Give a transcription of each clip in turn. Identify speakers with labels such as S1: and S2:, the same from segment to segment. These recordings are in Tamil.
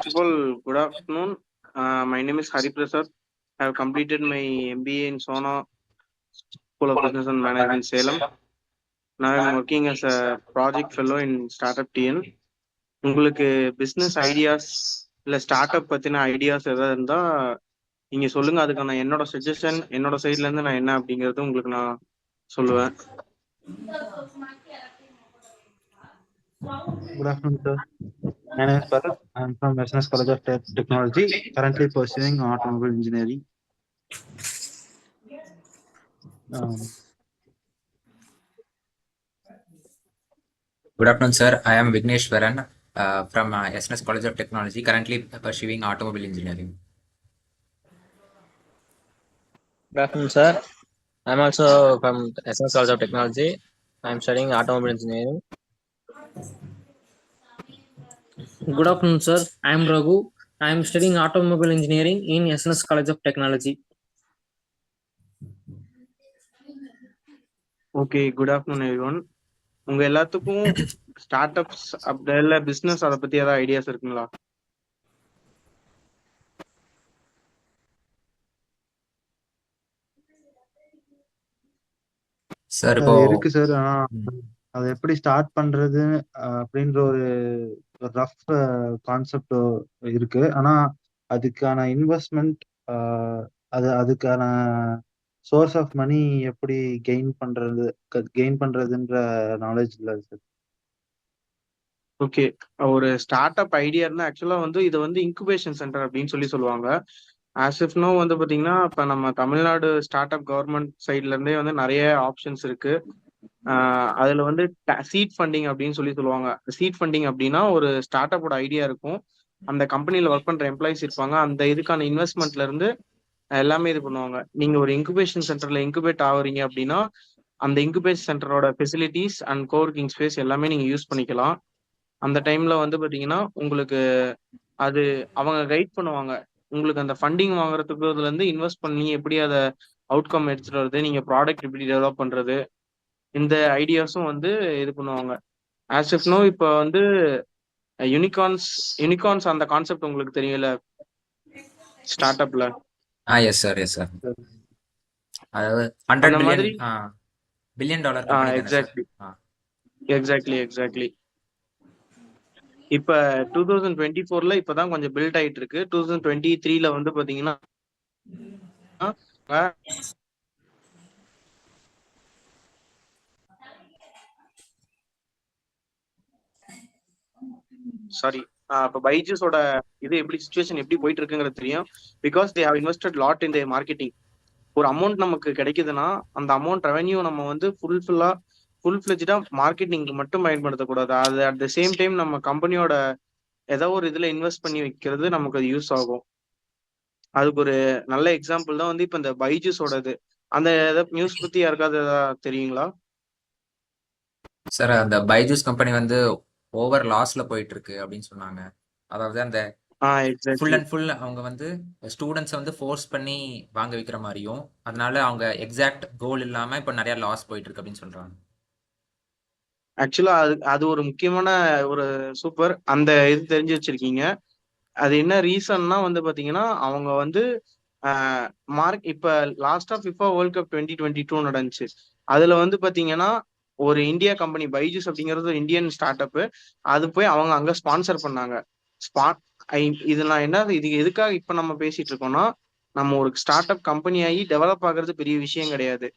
S1: First of all, good afternoon. My name is Hari Prasad. I have completed my MBA in Sona School of Business and Management, Salem. Now I'm working as a project fellow in Startup TN. உங்களுக்கு பிஸ்னஸ் ஐடியாஸ் இல்லை ஸ்டார்ட் அப் பற்றின ஐடியாஸ் எதாவது இருந்தால் நீங்கள் சொல்லுங்கள். அதுக்கான என்னோட சஜஷன் என்னோட சைட்லேருந்து நான் என்ன அப்படிங்கிறது உங்களுக்கு நான் சொல்லுவேன்.
S2: Good afternoon, sir. My name is Bharat. I'm from SNS College of Technology, currently pursuing automobile engineering.
S3: Good afternoon, sir. I am Vignesh Varan from SNS College of Technology, currently pursuing automobile engineering.
S4: Good afternoon, sir. I'm also from SNS College of Technology. I'm studying automobile engineering.
S5: Good afternoon, sir. I am Raghu. I am studying automobile engineering in SNS College of Technology.
S1: Okay, good afternoon everyone. உங்கள் எல்லாத்துக்கும் ஸ்டார்ட் அப்ஸ் அப்படி இல்லை பிஸ்னஸ் அதை பற்றி ஏதாவது ஐடியாஸ் இருக்குங்களா?
S3: சார்
S2: இருக்கு சார். ஆனா அதை எப்படி ஸ்டார்ட் பண்றது அப்படின்ற ஒரு ரஃப் கான்செப்ட் இருக்கு. ஆனா அதுக்கான இன்வெஸ்ட்மெண்ட், அதுக்கான சோர்ஸ் ஆஃப் மணி எப்படி கெயின் பண்றதுன்ற நாலேஜ் இல்லை சார்.
S1: ஓகே, ஒரு ஸ்டார்ட் அப் ஐடியா இருந்தால் ஆக்சுவலாக வந்து இதை வந்து இன்குபேஷன் சென்டர் அப்படின்னு சொல்லுவாங்க. ஆஸ் இஃப் நோ வந்து பார்த்தீங்கன்னா இப்போ நம்ம தமிழ்நாடு ஸ்டார்ட் அப் கவர்மெண்ட் சைட்லேருந்தே வந்து நிறைய ஆப்ஷன்ஸ் இருக்கு. அதில் வந்து சீட் ஃபண்டிங் அப்படின்னு சொல்லுவாங்க. சீட் ஃபண்டிங் அப்படின்னா ஒரு ஸ்டார்ட் அப்போட ஐடியா இருக்கும், அந்த கம்பெனியில் ஒர்க் பண்ணுற எம்ப்ளாயிஸ் இருப்பாங்க, அந்த இதுக்கான இன்வெஸ்ட்மெண்ட்ல இருந்து எல்லாமே இது பண்ணுவாங்க. நீங்கள் ஒரு இன்குபேஷன் சென்டரில் இன்குபேட் ஆகுறீங்க அப்படின்னா அந்த இன்குபேஷன் சென்டரோட ஃபெசிலிட்டிஸ் அண்ட் கோவர்க்கிங் ஸ்பேஸ் எல்லாமே நீங்கள் யூஸ் பண்ணிக்கலாம். அந்த டைம்ல வந்து பார்த்தீங்கன்னா உங்களுக்கு அது அவங்க கைட் பண்ணுவாங்க. உங்களுக்கு அந்த ஃபண்டிங் வாங்குறதுக்கு இருந்து இன்வெஸ்ட் பண்ணி எப்படி அதை அவுட்கம் எடுத்துட்டு வருது, நீங்கள் ப்ராடக்ட் எப்படி டெவலப் பண்ணுறது, இந்த ஐடியாஸும் வந்து இது பண்ணுவாங்க. ஆஸ் இஃப் நோ இப்போ வந்து யூனிகார்ன்ஸ் அந்த கான்செப்ட் உங்களுக்கு தெரியல ஸ்டார்ட் அப்ல?
S3: Yes sir, yes sir. அதாவது 100 பில்லியன் டாலர் கம்பெனி தானே?
S1: எக்ஸாக்ட்லி. இப்ப 2024ல இப்பதான் கொஞ்சம் பில்ட் ஆயிட்டு இருக்கு. 2023ல வந்து பாத்தீங்கன்னா சாரி இப்ப பைஜூஸோட இது எப்படி சிச்சுவேஷன் எப்படி போயிட்டு இருக்குங்கிறது தெரியும். Because they have invested lot in their marketing. ஒரு அமௌண்ட் நமக்கு கிடைக்குதுன்னா அந்த அமௌண்ட் ரெவென்யூ நம்ம வந்து ஃபுல் ஃபிளெஜ்டா மார்க்கெட்டிங்க்கு மட்டும் பயன்படுத்தக்கூடாது. அது அட் த சேம் டைம் நம்ம கம்பெனியோட ஏதோ ஒரு இதுல இன்வெஸ்ட் பண்ணி வைக்கிறது நமக்கு அது யூஸ் ஆகும். அதுக்கு ஒரு நல்ல எக்ஸாம்பிள் தான் வந்து இப்ப இந்த பைஜூஸோடது. அந்த நியூஸ் பத்தி யாருக்காவது ஏதாவது தெரியுங்களா?
S3: சார், அந்த பைஜூஸ் கம்பெனி வந்து ஓவர் லாஸ்ல போயிட்டு இருக்கு அப்படின்னு சொன்னாங்க. அதாவது அந்த ஃபுல் அண்ட் ஃபுல் அவங்க வந்து ஸ்டூடெண்ட்ஸை வந்து ஃபோர்ஸ் பண்ணி வாங்க வைக்கிற மாதிரியும், அதனால அவங்க எக்ஸாக்ட் கோல் இல்லாம இப்போ நிறைய லாஸ் போயிட்டு இருக்கு அப்படின்னு சொல்றாங்க.
S1: ஆக்சுவலா அது ஒரு முக்கியமான ஒரு சூப்பர் அந்த இது தெரிஞ்சு வச்சிருக்கீங்க. அது என்ன ரீசன்னா வந்து பாத்தீங்கன்னா அவங்க வந்து இப்ப லாஸ்டா ஃபிஃபா வேர்ல்ட் கப் 2022 நடந்துச்சு. அதுல வந்து பாத்தீங்கன்னா ஒரு இந்தியா கம்பெனி பைஜூஸ் அப்படிங்கிறது ஒரு இந்தியன் ஸ்டார்ட் அப், அது போய் அவங்க அங்க ஸ்பான்சர் பண்ணாங்க. இது நான் என்ன இது எதுக்காக இப்ப நம்ம பேசிட்டு இருக்கோம்னா, நம்ம ஒரு ஸ்டார்ட் அப் கம்பெனி ஆகி டெவலப் ஆகுறது பெரிய விஷயம் கிடையாது.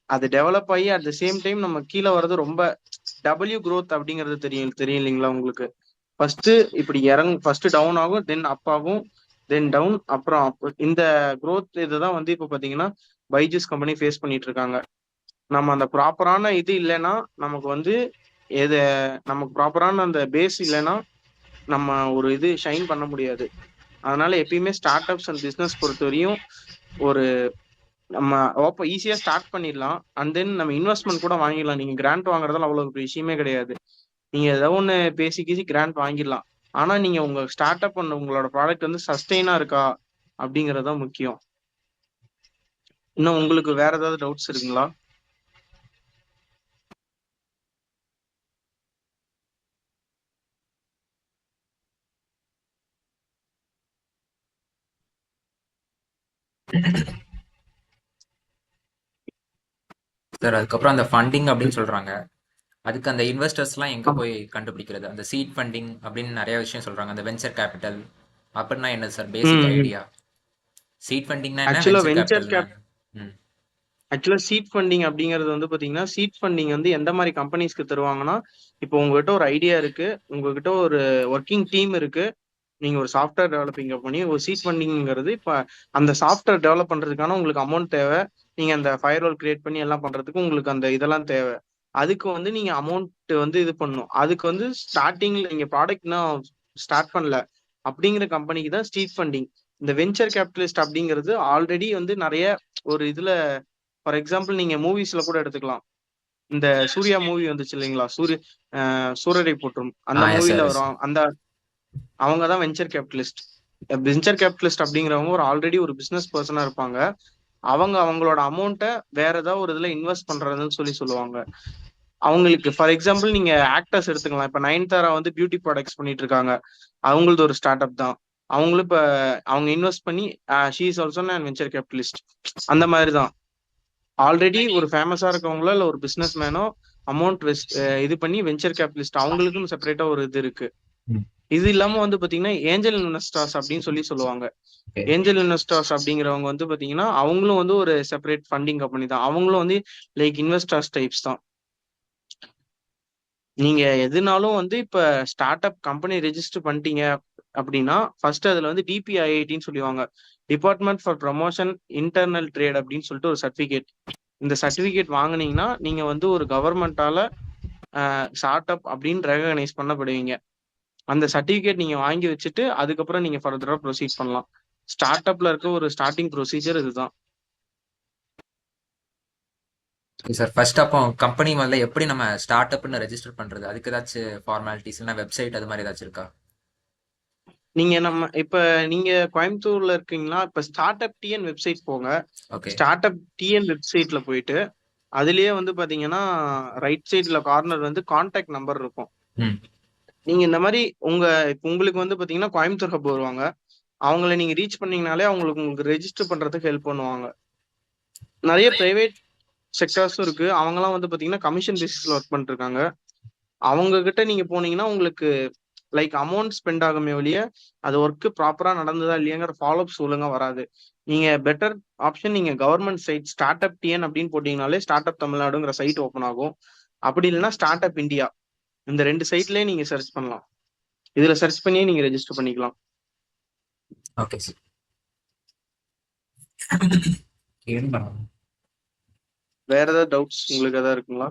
S1: அது டெவலப் ஆகி அட் த சேம் டைம் நம்ம கீழே வர்றது ரொம்ப growth அப்படிங்கிறது தெரியும் இல்லைங்களா உங்களுக்கு? ஃபர்ஸ்ட் இப்படி ஃபர்ஸ்ட் டவுன் ஆகும், தென் அப் ஆகும், தென் டவுன், அப்புறம் இந்த growth இதுதான் வந்து இப்ப பாத்தீங்கன்னா பைஜூஸ் கம்பெனி ஃபேஸ் பண்ணிட்டு இருக்காங்க. நம்ம அந்த ப்ராப்பரான இது இல்லைன்னா நமக்கு வந்து நமக்கு ப்ராப்பரான அந்த பேஸ் இல்லைன்னா நம்ம ஒரு இது ஷைன் பண்ண முடியாது. அதனால எப்பயுமே ஸ்டார்ட் அப்ஸ் அண்ட் பிஸ்னஸ் பொறுத்த வரையும் ஒரு நம்ம ஈஸியா ஸ்டார்ட் பண்ணிடலாம். அண்ட் தென் நம்ம இன்வெஸ்ட்மெண்ட் கூட வாங்கிடலாம். நீங்க கிராண்ட் வாங்குறதால அவ்வளவு விஷயமே கிடையாது. நீங்க ஏதோ ஒன்று பேசி கிராண்ட் வாங்கிடலாம். ஆனா நீங்க உங்க ஸ்டார்ட் அப் பண்ண உங்களோட ப்ராடக்ட் வந்து சஸ்டெயினா இருக்கா அப்படிங்கறத முக்கியம். இன்னும் உங்களுக்கு வேற ஏதாவது டவுட்ஸ் இருக்குங்களா?
S3: சார் அதுக்கப்புறம் அந்த ஃபண்டிங் அப்படின்னு சொல்றாங்க. அதுக்கு அந்த இன்வெஸ்டர்ஸ்லாம் எங்க போய் கண்டுபிடிக்கிறது? அந்த சீட் ஃபண்டிங் அப்படின்னு நிறைய விஷயம் சொல்றாங்க. அந்த வெஞ்சர் கேபிட்டல் அப்படின்னா என்ன சார் பேசிக் ஐடியா? சீட் ஃபண்டிங்னா என்ன?
S1: ஆக்சுவலா
S3: வெஞ்சர்
S1: வெஞ்சர்
S3: கேபிட்டல்னா என்ன? ம்.
S1: ஆக்சுவலா சீட் ஃபண்டிங் அப்படிங்கிறது வந்து பாத்தீங்கன்னா, சீட் ஃபண்டிங் வந்து எந்த மாதிரி கம்பெனிஸ்க்கு தருவாங்கன்னா, இப்போ உங்ககிட்ட ஒரு ஐடியா இருக்கு, உங்ககிட்ட ஒரு ஒர்க்கிங் டீம் இருக்கு, நீங்க ஒரு சாஃப்ட்வேர் டெவலப்பிங் கம்பெனி, ஒரு சீட் ஃபண்டிங்கிறது இப்ப அந்த சாஃப்ட்வேர் டெவலப் பண்றதுக்கான உங்களுக்கு அமௌண்ட் தேவை. நீங்க அந்த ஃபயர்வால் கிரியேட் பண்ணி எல்லாம் பண்றதுக்கு உங்களுக்கு அந்த இதெல்லாம் தேவை. அதுக்கு வந்து நீங்க அமௌண்ட் வந்து இது பண்ணணும். அதுக்கு வந்து ஸ்டார்டிங்ல நீங்க ப்ராடக்ட் இன்னும் ஸ்டார்ட் பண்ணல அப்படிங்கிற கம்பெனிக்கு தான் ஸ்ட்ரீட் ஃபண்டிங். இந்த வெஞ்சர் கேபிட்டலிஸ்ட் அப்படிங்கிறது ஆல்ரெடி வந்து நிறைய ஒரு இதுல ஃபார் எக்ஸாம்பிள் நீங்க மூவிஸ்ல கூட எடுத்துக்கலாம். இந்த சூர்யா மூவி வந்துச்சு இல்லைங்களா? சூரரை போற்றும் அந்த
S3: எஸ்
S1: மூவில
S3: சார், எஸ்
S1: வரும்.
S3: சார்.
S1: அந்த அவங்க தான் வெஞ்சர் கேபிட்டலிஸ்ட். வெஞ்சர் கேபிட்டலிஸ்ட் அப்படிங்கிறவங்க ஒரு ஆல்ரெடி ஒரு பிசினஸ் பர்சனா இருப்பாங்க. அவங்க அவங்களோட அமௌண்ட்டை வேற ஏதாவது ஒரு இதுல இன்வெஸ்ட் பண்றதுன்னு சொல்லுவாங்க. அவங்களுக்கு ஃபார் எக்ஸாம்பிள் நீங்க ஆக்டர்ஸ் எடுத்துக்கலாம். இப்ப நயன்தாரா வந்து பியூட்டி ப்ராடக்ட்ஸ் பண்ணிட்டு இருக்காங்க. அவங்களது ஒரு ஸ்டார்ட் அப் தான். அவங்களும் இப்ப அவங்க இன்வெஸ்ட் பண்ணி she is also an venture capitalist. அந்த மாதிரி தான் ஆல்ரெடி ஒரு ஃபேமஸா இருக்கவங்களோ இல்ல ஒரு பிசினஸ் மேனோ அமௌண்ட் இது பண்ணி வெஞ்சர் கேபிட்டலிஸ்ட் அவங்களுக்குன்னு செப்பரேட்டா ஒரு இது இருக்கு. இது இல்லாம வந்து பாத்தீங்கன்னா ஏஞ்சல் இன்வெஸ்டர்ஸ் அப்படின்னு சொல்லுவாங்க. ஏஞ்சல் இன்வெஸ்டர்ஸ் அப்படிங்கிறவங்க வந்து பாத்தீங்கன்னா அவங்களும் வந்து ஒரு செப்பரேட் ஃபண்டிங் கம்பெனி தான். அவங்களும் வந்து லைக் இன்வெஸ்டர்ஸ் டைப்ஸ் தான். நீங்க எதுனாலும் வந்து இப்ப ஸ்டார்ட் அப் கம்பெனி ரெஜிஸ்டர் பண்ணிட்டீங்க அப்படின்னா ஃபர்ஸ்ட் அதுல வந்து டிபிஐஐடின்னு சொல்லுவாங்க. Department for promotion internal trade அப்படின்னு சொல்லிட்டு ஒரு சர்டிபிகேட். இந்த சர்டிபிகேட் வாங்குனீங்கன்னா நீங்க வந்து ஒரு கவர்மெண்டால ஸ்டார்ட் அப் அப்படின்னு ரெகனைஸ் பண்ணப்படுவீங்க. அந்த சர்டிபிகேட் நீங்க வாங்கி வச்சுட்டு அதுக்கப்புறம் நீங்க ஃபர்தரா ப்ரொசீட் பண்ணலாம். ஸ்டார்ட் அப்ல இருக்க ஒரு ஸ்டார்டிங் ப்ரொசீஜர் இதுதான்.
S3: சார் ஃபர்ஸ்ட் அப்போ கம்பெனி முதல்ல எப்படி நம்ம ஸ்டார்ட் அப்னு ரெஜிஸ்டர் பண்றது? அதுக்கு ஏதாச்சும் ஃபார்மாலிட்டிஸ் இல்லைன்னா வெப்சைட் அது மாதிரி ஏதாச்சும் இருக்கா?
S1: இப்ப நீங்க கோயம்புத்தூர்ல இருக்கீங்களா? இப்ப ஸ்டார்ட் அப் டிஎன் வெப்சைட் போங்க.
S3: ஓகே.
S1: ஸ்டார்ட் அப் டிஎன் வெப்சைட்ல போயிட்டு அதுலயே வந்து பாத்தீங்கன்னா ரைட் சைட்ல கார்னர் வந்து கான்டாக்ட் நம்பர் இருக்கும். நீங்க இந்த மாதிரி உங்களுக்கு வந்து பாத்தீங்கன்னா கோயம்புத்தூர் ஹப் வருவாங்க. அவங்கள நீங்க ரீச் பண்ணீங்கனாலே உங்களுக்கு ரெஜிஸ்டர் பண்றதுக்கு ஹெல்ப் பண்ணுவாங்க. நிறைய பிரைவேட் செக்டர்ஸும் இருக்கு. அவங்கலாம் வந்து பாத்தீங்கன்னா கமிஷன் பேசிஸ்ல ஒர்க் பண்ணிட்டு இருக்காங்க. அவங்க கிட்ட நீங்க போனீங்கன்னா உங்களுக்கு லைக் அமௌண்ட் ஸ்பெண்ட் ஆகுமே ஒழிய அது ஒர்க் ப்ராப்பரா நடந்ததா இல்லையாங்கிற ஃபாலோஅப்ஸ் ஒழுங்கா வராது. நீங்க பெட்டர் ஆப்ஷன் நீங்க government site start up TN அப்படின்னு போட்டீங்கனாலே ஸ்டார்ட் அப் தமிழ்நாடுங்கிற சைட் ஓப்பன் ஆகும். அப்படி இல்லைன்னா ஸ்டார்ட் அப் இந்தியா இந்த 2 சைட்லயே நீங்க சர்ச் பண்ணலாம். இதுல சர்ச் பண்ணியே நீங்க ரெஜிஸ்டர் பண்ணிக்கலாம்.
S3: Okay sir.
S1: வேற ஏதாவது டவுட்ஸ் உங்களுக்கு ஏதாவது இருக்குங்களா?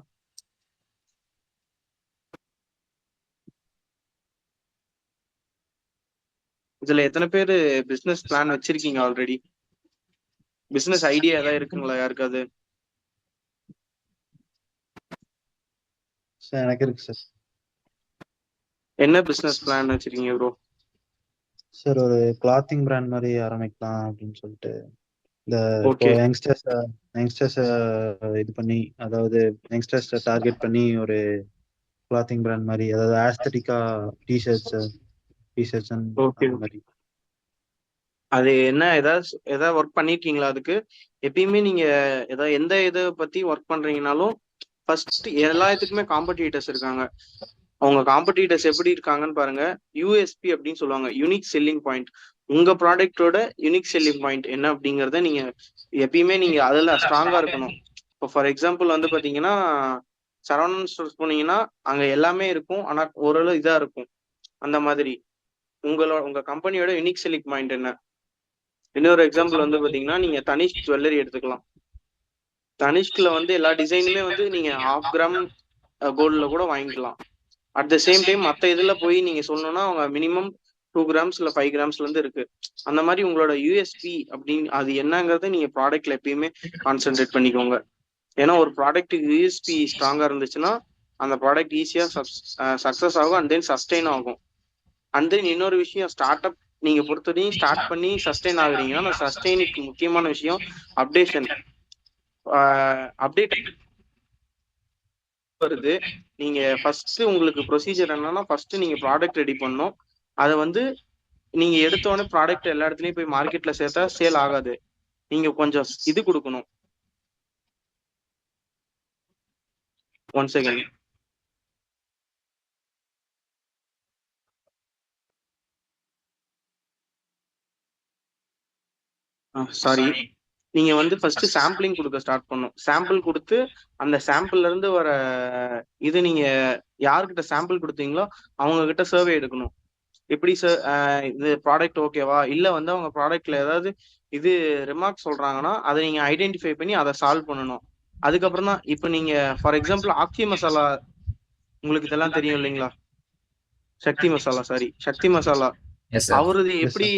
S1: இதுல எத்தனை பேரு பிசினஸ் பிளான் வச்சிருக்கீங்க ஆல்ரெடி? பிசினஸ் ஐடியா ஏதாவது இருக்குங்களா யாருக்காவது?
S2: சார் எனக்கு இருக்கு சார்.
S1: என்ன பிசினஸ் பிளான் வச்சிருக்கீங்க ப்ரோ?
S2: சார் ஒரு கிளாத்திங் பிராண்ட் மாதிரி ஆரம்பிக்கலாம் அப்படின்னு சொல்லிட்டு இந்த இப்போ
S1: ஓகே.
S2: யங்ஸ்டர்ஸ் இது பண்ணி, அதாவது யங்ஸ்டர்ஸ் டார்கெட் பண்ணி ஒரு கிளாத்திங் பிராண்ட் மாதிரி, அதாவது ஆஸ்தட்டிக்கா டிஷர்ட்ஸ்
S1: ஓகே.
S2: அந்த மாதிரி.
S1: அது என்ன ஏதாவது ஒர்க் பண்ணிருக்கீங்களா அதுக்கு? எப்பயுமே நீங்க ஏதாவது எந்த இதை பத்தி ஒர்க் பண்றீங்கனாலும் ஃபர்ஸ்ட் எல்லா இதுக்குமே காம்படிட்டர்ஸ் இருக்காங்க. அவங்க காம்படிட்டர்ஸ் எப்படி இருக்காங்கன்னு பாருங்க. யூஎஸ்பி அப்படின்னு சொல்லுவாங்க, யூனிக் செல்லிங் பாயிண்ட். உங்க ப்ராடக்டோட யூனிக் செல்லிங் பாயிண்ட் என்ன அப்படிங்கறத நீங்க எப்பயுமே நீங்க அதுல ஸ்ட்ராங்கா இருக்கணும். இப்போ ஃபார் எக்ஸாம்பிள் வந்து பாத்தீங்கன்னா சரவணன் ஸ்டோர்ஸ் போனீங்கன்னா அங்க எல்லாமே இருக்கும், ஆனா ஓரளவு இதா இருக்கும். அந்த மாதிரி உங்க கம்பெனியோட யூனிக் செல்லிங் பாயிண்ட் என்ன? இன்னொரு எக்ஸாம்பிள் வந்து பாத்தீங்கன்னா நீங்க தனிஷ்க் ஜுவல்லரி எடுத்துக்கலாம். தனிஷ்க்ல வந்து எல்லா டிசைனுமே வந்து நீங்க 1/2 கிராம் கோல்ட்ல கூட வாங்கிக்கலாம். அட் த சேம் டைம் மற்ற இதுல போய் நீங்க சொல்லணும்னா அவங்க மினிமம் 2 கிராம்ஸ் இல்ல 5 கிராம்ஸ்ல இருந்து இருக்கு. அந்த மாதிரி உங்களோட யூஎஸ்பி அப்படின்னு அது என்னங்கறத நீங்க ப்ராடக்ட்ல எப்பயுமே கான்சென்ட்ரேட் பண்ணிக்கோங்க. ஏன்னா ஒரு ப்ராடக்ட்டுக்கு யூஎஸ்பி ஸ்ட்ராங்கா இருந்துச்சுன்னா அந்த ப்ராடக்ட் ஈஸியா சக்சஸ் ஆகும் அண்ட் தென் சஸ்டெயின் ஆகும். அண்ட் தென் இன்னொரு விஷயம், ஸ்டார்ட் அப் நீங்க பொறுத்தவரையும் ஸ்டார்ட் பண்ணி சஸ்டெயின் ஆகுறீங்கன்னா அந்த சஸ்டெயினுக்கு முக்கியமான விஷயம் அப்டேஷன். அப்டேட் வருது. நீங்க ஃபர்ஸ்ட் உங்களுக்கு ப்ரொசீஜர் என்னன்னா ஃபர்ஸ்ட் நீங்க ப்ராடக்ட் ரெடி பண்ணணும். அதை வந்து நீங்க எடுத்தோடனே ப்ராடக்ட் எல்லா இடத்துலயும் போய் மார்க்கெட்ல சேர்த்தா சேல் ஆகாது. நீங்க கொஞ்சம் இது கொடுக்கணும். 1 செகண்ட். சாரி. நீங்க வந்து ஃபர்ஸ்ட் சாம்பிளிங் கொடுக்க ஸ்டார்ட் பண்ணும். சாம்பிள் கொடுத்து அந்த சாம்பிள்ல இருந்து வர இது நீங்க யாருக்கிட்ட சாம்பிள் கொடுத்தீங்களோ அவங்க கிட்ட சர்வே எடுக்கணும். எப்படி சார் இது ப்ராடக்ட் ஓகேவா, இல்ல வந்து அவங்க ப்ராடக்ட்ல ஏதாவது இது ரிமார்க் சொல்றாங்கன்னா அதை நீங்க ஐடென்டிஃபை பண்ணி அதை சால்வ் பண்ணணும். அதுக்கப்புறம் தான் இப்ப நீங்க ஃபார் எக்ஸாம்பிள் ஆக்கி மசாலா உங்களுக்கு இதெல்லாம் தெரியும் இல்லைங்களா? Sakthi Masala, sorry Sakthi Masala.
S3: Yes sir.
S1: அவரது எப்படி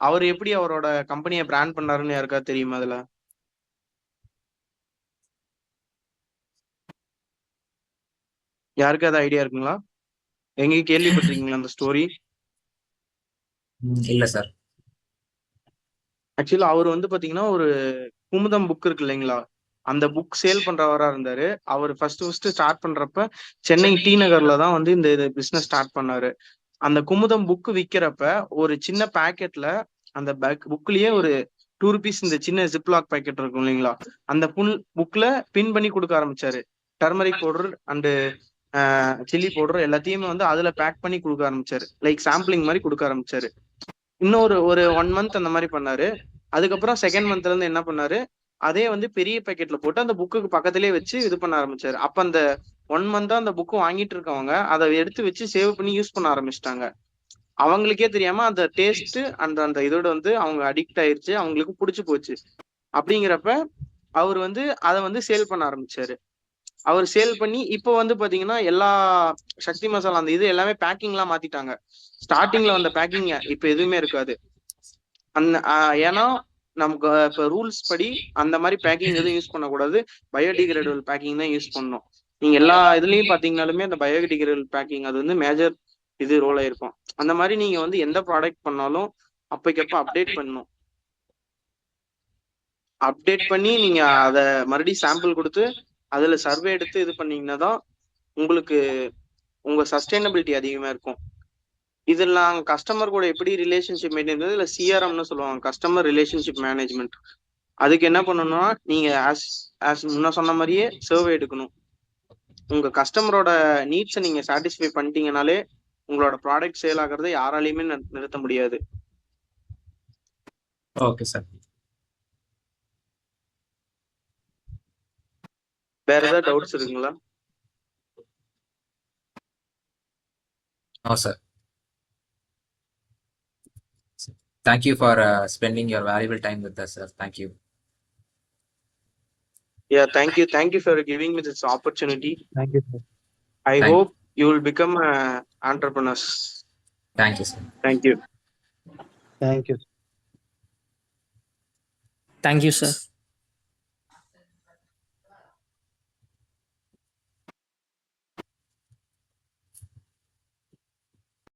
S1: அவர் எப்படி அவரோட கம்பெனியை பிராண்ட் பண்ணாருன்னு யாருக்காவது தெரியுமா? அதுல யாருக்காவது ஐடியா இருக்குங்களா? எங்க கேள்விப்பட்டிருக்கீங்களா அந்த ஸ்டோரி?
S3: இல்ல சார்.
S1: ஆக்சுவலா அவர் வந்து பாத்தீங்கன்னா ஒரு குமுதம் புக் இருக்கு இல்லைங்களா, அந்த புக் சேல் பண்றவரா இருந்தாரு. அவர் ஃபர்ஸ்ட் ஸ்டார்ட் பண்றப்ப சென்னை டி நகர்ல தான் வந்து இந்த பிசினஸ் ஸ்டார்ட் பண்ணாரு. அந்த குமுதம் புக் விக்கிறப்ப ஒரு சின்ன பாக்கெட்ல அந்த புக்லயே ஒரு 2 rupees இந்த சின்ன ஜிப்லாக் பாக்கெட் இருக்கும் இல்லைங்களா, அந்த புக்ல பின் பண்ணி கொடுக்க ஆரம்பிச்சாரு. Turmeric powder and chilli powder எல்லாத்தையுமே வந்து அதுல பேக் பண்ணி கொடுக்க ஆரம்பிச்சாரு. லைக் சாம்பிளிங் மாதிரி கொடுக்க ஆரம்பிச்சாரு. இன்னொரு 1 month அந்த மாதிரி பண்ணாரு. அதுக்கப்புறம் செகண்ட் மந்த்ல இருந்து என்ன பண்ணாரு, அதே வந்து பெரிய பேக்கெட்ல போட்டு அந்த புக்குக்கு பக்கத்திலேயே வச்சு இது பண்ண ஆரம்பிச்சாரு. அப்ப அந்த 1 month அந்த புக்கு வாங்கிட்டு இருக்கவங்க அதை எடுத்து வச்சு சேவ் பண்ணி யூஸ் பண்ண ஆரம்பிச்சிட்டாங்க. அவங்களுக்கே தெரியாம அந்த டேஸ்ட் அந்த இதோட வந்து அவங்க அடிக்ட் ஆயிருச்சு, அவங்களுக்கு பிடிச்சு போச்சு. அப்படிங்கிறப்ப அவர் வந்து அதை வந்து சேல் பண்ண ஆரம்பிச்சாரு. அவர் சேல் பண்ணி இப்போ வந்து பாத்தீங்கன்னா எல்லா சக்தி மசாலா அந்த இது எல்லாமே பேக்கிங் எல்லாம் மாத்திட்டாங்க. ஸ்டார்டிங்ல வந்த பேக்கிங் இப்ப எதுவுமே இருக்காது. அந்த ஏன்னா நமக்கு இப்ப ரூல்ஸ் படி அந்த மாதிரி பேக்கிங் எதுவும் யூஸ் பண்ணக்கூடாது. பயோடிகிரேடபிள் பேக்கிங் தான் யூஸ் பண்ணணும். நீங்க எல்லா இதுலயும் பாத்தீங்கன்னாலுமே அந்த பயோடிகிரேடபிள் பேக்கிங் அது வந்து மேஜர் இது ரோல் ஆயிருக்கும். அந்த மாதிரி நீங்க வந்து எந்த ப்ராடக்ட் பண்ணாலும் அப்பைக்கப்ப அப்டேட் பண்ணணும். அப்டேட் பண்ணி நீங்க அதை மறுபடியும் சாம்பிள் கொடுத்து அதுல சர்வே எடுத்து இது பண்ணீங்கன்னா தான் உங்களுக்கு உங்க சஸ்டைனபிலிட்டி அதிகமா இருக்கும். இதெல்லாம் கஸ்டமர் கூட எப்படி ரிலேஷன்ஷிப் மெயின்டைன் பண்றது, இல்ல சிஆர்எம்னு சொல்லுவாங்க, கஸ்டமர் ரிலேஷன்ஷிப் மேனேஜ்மெண்ட். அதுக்கு என்ன பண்ணணும்னா நீங்க முன்ன சொன்ன மாதிரியே சர்வே எடுக்கணும். உங்க கஸ்டமரோட நீட்ஸை நீங்க சாட்டிஸ்ஃபை பண்ணிட்டீங்கனாலே உங்களோட ப்ராடக்ட் சேல் ஆகிறத யாராலையுமே நிறுத்த முடியாது.
S3: Okay sir.
S1: வேற ஏதாவது டவுட்ஸ் இருக்குங்களா?
S3: No sir. Thank you for spending your valuable time with us, sir. Thank you.
S1: Yeah, thank you. Thank you for giving me this opportunity.
S2: Thank you, sir.
S1: I hope you will become entrepreneurs.
S3: Thank you, sir.
S1: Thank you.
S2: Thank you.
S5: Thank you, sir.